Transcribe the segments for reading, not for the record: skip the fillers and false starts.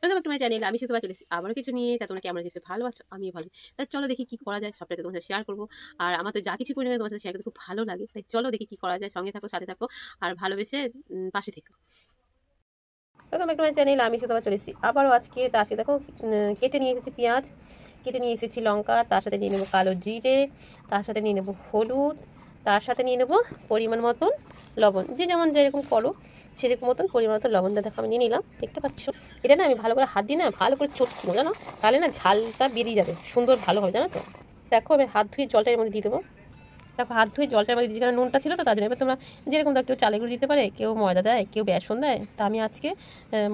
Welcome back to my channel. আমি শুধু চলে এসেছি আবারও কিছু নিয়ে। তা তোমরা কেমন আছো? ভালো আছো? আমিও ভালো। তাই চলো দেখি কি করা যায়, সবটাই তোমার সাথে শেয়ার করবো। আর আমার তো যা কিছু করি না তোমার সাথে শেয়ার করতে খুব ভালো লাগে। তাই চলো দেখি কি করা যায়, সঙ্গে থাকো, সাথে থাকো, আর ভালোবেসে পাশে থেকো। Welcome back to my channel. আমি শুধু চলে এসেছি আবারও আজকে। তা আজকে দেখো কেটে নিয়ে এসেছি পেঁয়াজ, কেটে নিয়ে এসেছি লঙ্কা, তার সাথে নিয়ে নেবো কালো জিরে, তার সাথে নিয়ে নেবো হলুদ, তার সাথে নিয়ে নেবো পরিমাণ মতন লবণ। যে যেমন যেরকম করো সেরকম মতন পরিমাণ মতন লবণটা দেখো আমি নিয়ে নিলাম। দেখতে পাচ্ছ এটা না আমি ভালো করে হাত দিয়ে না ভালো করে চটকিনো, জানো, তাহলে না ঝালটা বেরিয়ে যাবে, সুন্দর ভালো হবে, জানো তো। দেখো আমি হাত ধুয়ে জলটা এর মধ্যে দিয়ে দেবো। দেখো হাত ধুয়ে জলটার মধ্যে যেখানে নুনটা ছিল তো তার জন্য। এবার তোমরা যেরকম দাও, কেউ চালের গুঁড়ো দিতে পারে, কেউ ময়দা দেয়, কেউ বেসন দেয়। তা আমি আজকে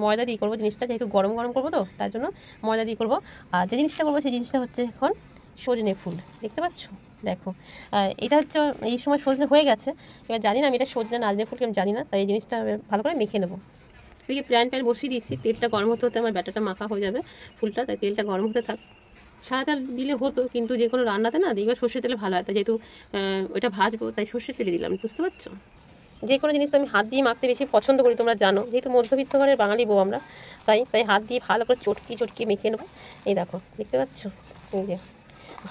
ময়দা দিয়ে করবো জিনিসটা, যেহেতু গরম গরম করবো তো তার জন্য ময়দা দিয়ে করবো। আর যে জিনিসটা করবো সেই জিনিসটা হচ্ছে এখন সজনে ফুল। দেখতে পাচ্ছ, দেখো এটা হচ্ছে এই সময় সজনে হয়ে গেছে। এবার জানি না আমি এটা সজনে নাজনে ফুল আমি জানি না, তাই এই জিনিসটা ভালো করে মেখে নেবো। এদিকে প্যান বসিয়ে দিচ্ছি, তেলটা গরম হতে হতে আমার ব্যাটারটা মাখা হয়ে যাবে ফুলটা, তাই তেলটা গরম হতে থাক। সাদা তেল দিলে হতো, কিন্তু যে কোনো রান্নাতে না দেখবে সর্ষের তেলে ভালো হয়, তাই যেহেতু ওইটা ভাজবো তাই সর্ষের তেলে দিলাম, বুঝতে পারছো। যে কোনো জিনিস তো আমি হাত দিয়ে মাখতে বেশি পছন্দ করি, তোমরা জানো, যেহেতু মধ্যবিত্ত ঘরের বাঙালি বউ আমরা, তাই তাই হাত দিয়ে ভালো করে চটকি চটকি মেখে নেবো। এই দেখো দেখতে পাচ্ছ, এই যে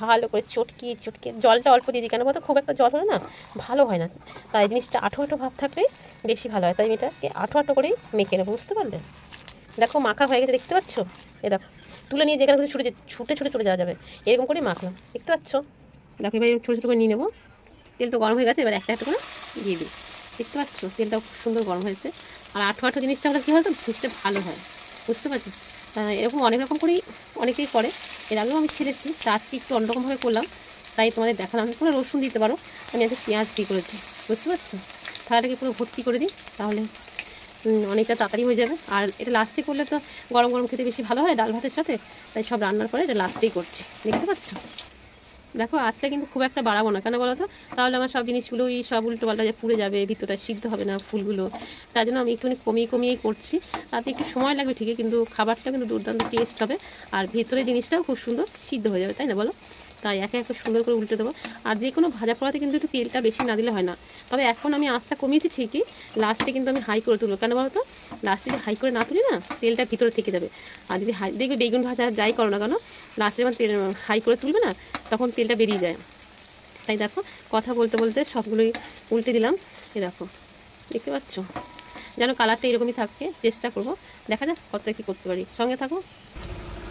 ভালো করে চটকি চটকি, জলটা অল্প দিয়ে দিই, কেন বলতো খুব একটা জল হলে না ভালো হয় না, তাই জিনিসটা আঠো আঠো ভাব থাকলেই বেশি ভালো হয়, তাই আমি এটাকে আঠো আঠো করেই মেখে নেবো, বুঝতে পারলে। দেখো মাখা হয়ে গেছে, দেখতে পাচ্ছ। এ দেখো তুলে নিয়ে যেখানে ছুটে ছুটে ছুটে চলে যাওয়া যাবে এরকম করেই মাখলাম, দেখতে পাচ্ছ। দেখো এবার ছোটো ছোটো করে নিয়ে নেবো। তেল তো গরম হয়ে গেছে, এবার একটা একটা করে দিয়ে দিই। দেখতে পাচ্ছ তেলটা খুব সুন্দর গরম হয়েছে। আর আঠো আঠো জিনিসটা হলে কী হয় তো জিনিসটা ভালো হয়, বুঝতে পারছি। এরকম অনেক রকম করেই অনেকেই করে, এর আগেও আমি ছেড়েছি, তা আজকে একটু অন্যরকমভাবে করলাম, তাই তোমাদের দেখালাম। পুরো রসুন দিতে পারো, আমি আজকে পেঁয়াজ দিয়ে করেছি, বুঝতে পারছো। থালাটাকে পুরো ভর্তি করে দিই, তাহলে অনেকটা তাড়াতাড়ি হয়ে যাবে। আর এটা লাস্টে করলে তো গরম গরম খেতে বেশি ভালো হয় ডাল ভাতের সাথে, তাই সব রান্নার পরে এটা লাস্টেই করছি, দেখতে পাচ্ছ। দেখো আজকে কিন্তু খুব একটা বাড়াবো না, কেন বলো তো, তাহলে আমার সব জিনিসগুলোই সব উল্টো পাল্টা পুড়ে যাবে, ভিতরটা সিদ্ধ হবে না ফুলগুলো। তার জন্য আমি একটুখানি কমিয়েই করছি। তাতে একটু সময় লাগবে ঠিকই, কিন্তু খাবারটা কিন্তু দুর্দান্ত টেস্ট হবে, আর ভেতরের জিনিসটাও খুব সুন্দর সিদ্ধ হয়ে যাবে, তাই না বলো। তাই একে একে সুন্দর করে উল্টে দেবো। আর যে কোনো ভাজা পোড়াতে কিন্তু একটু তেলটা বেশি না দিলে হয় না। তবে এখন আমি আঁচটা কমিয়েছি ঠিকই, লাস্টে কিন্তু আমি হাই করে তুলবো, কেন বলো তো, লাস্টে যদি হাই করে না তুলি না তেলটা ভিতরে থেকে যাবে। আর যদি হাই দেখবে বেগুন ভাজা যাই করো না কেন, লাস্টে যখন তেল হাই করে তুলবে না তখন তেলটা বেরিয়ে যায়। তাই দেখো কথা বলতে বলতে সবগুলোই উল্টে দিলাম। এ দেখো দেখতে পাচ্ছ, যেন কালারটা এরকমই থাকে, চেষ্টা করবো, দেখা যাক কতটা কী করতে পারি, সঙ্গে থাকো।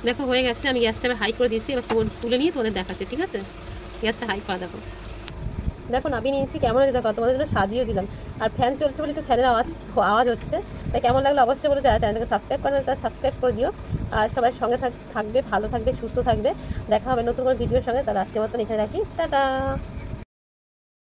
দেখো হয়ে গেছে, আমি গ্যাসটা হাই করে দিয়েছি, এবার তুলে নিয়ে তোমাদের দেখাচ্ছে, ঠিক আছে। গ্যাসটা হাই করা, দেখো দেখো নামিয়ে নিয়েছি, কেমন হয়েছে দেখো, তোমাদের জন্য সাজিয়েও দিলাম। আর ফ্যান চলছে বলে একটু ফ্যানের আওয়াজ হচ্ছে, তাই কেমন লাগলো অবশ্যই বলে যারা চ্যানেলটাকে সাবস্ক্রাইব করে সাবস্ক্রাইব করে দিও। আর সবাই সঙ্গে থাকবে, ভালো থাকবে, সুস্থ থাকবে। দেখা হবে নতুন কোনো ভিডিওর সঙ্গে। তাহলে আজকের মতন এখানে রাখি, টাটা।